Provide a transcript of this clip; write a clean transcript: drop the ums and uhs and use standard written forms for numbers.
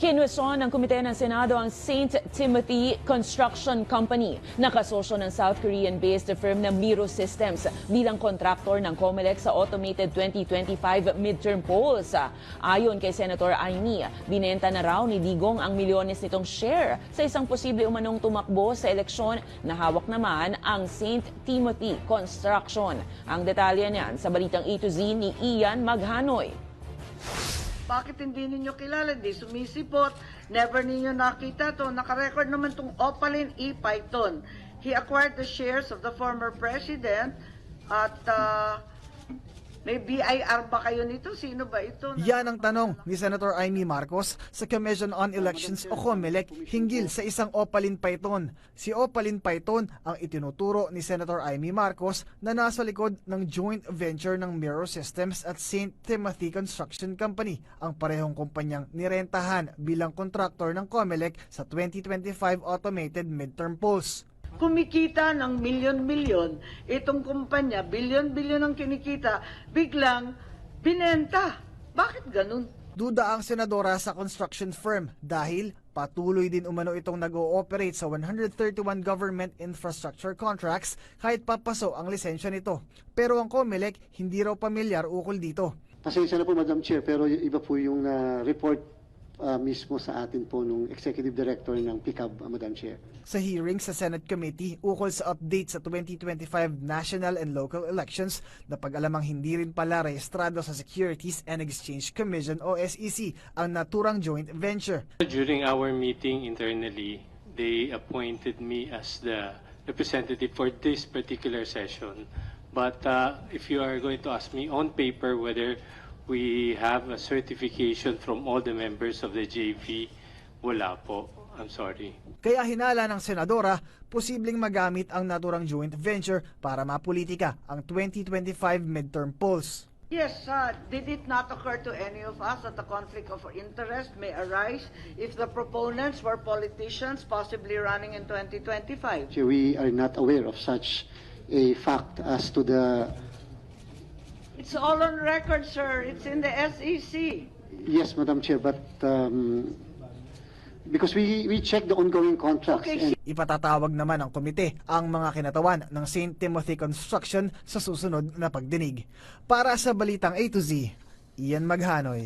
Kinweson ng Komite ng Senado ang St. Timothy Construction Company na kasosyo ng South Korean-based firm na Miro Systems bilang kontraktor ng COMELEC sa automated 2025 midterm polls. Ayon kay Senator Aimee, binenta na raw ni Digong ang milyones nitong share sa isang posible umanong tumakbo sa eleksyon na hawak naman ang St. Timothy Construction. Ang detalye niyan sa balitang A to Z ni Ian Maghanoy. Bakit hindi ninyo kilala? Di sumisipot. Never ninyo nakita to. Nakarecord naman tong Opaline E. Python. He acquired the shares of the former president at may BIR ba kayo nito? Sino ba ito? Yan ang tanong ni Senator Aimee Marcos sa Commission on Elections o COMELEC hinggil sa isang Opaline Python. Si Opaline Python ang itinuturo ni Senator Aimee Marcos na nasa likod ng joint venture ng Miro Systems at St. Timothy Construction Company, ang parehong kumpanyang nirentahan bilang kontraktor ng COMELEC sa 2025 automated midterm polls. Kumikita ng milyon-milyon, itong kumpanya, bilyon-bilyon ang kinikita, biglang binenta. Bakit ganun? Duda ang senadora sa construction firm dahil patuloy din umano itong nag-ooperate sa 131 government infrastructure contracts kahit papaso ang lisensya nito. Pero ang COMELEC hindi raw pamilyar ukol dito. Pasensya na po, Madam Chair, pero iba po yung report mismo sa atin po nung Executive Director ng PICAB, Madam Chair. Sa hearing sa Senate Committee ukol sa update sa 2025 national and local elections, napag-alamang hindi rin pala rehistrado sa Securities and Exchange Commission o SEC ang naturang joint venture. During our meeting internally, they appointed me as the representative for this particular session. But if you are going to ask me on paper whether we have a certification from all the members of the JV, wala po. I'm sorry. Kaya hinala ng senadora, posibleng magamit ang naturang joint venture para mapolitika ang 2025 midterm polls. Yes, did it not occur to any of us that the conflict of interest may arise if the proponents were politicians possibly running in 2025? We are not aware of such a fact as to the... It's all on record, sir. It's in the SEC. Yes, Madam Chair, but because we check the ongoing contracts. Okay. Ipatatawag naman ng komite ang mga kinatawan ng St. Timothy Construction sa susunod na pagdinig. Para sa Balitang A to Z, Ian Maghanoy.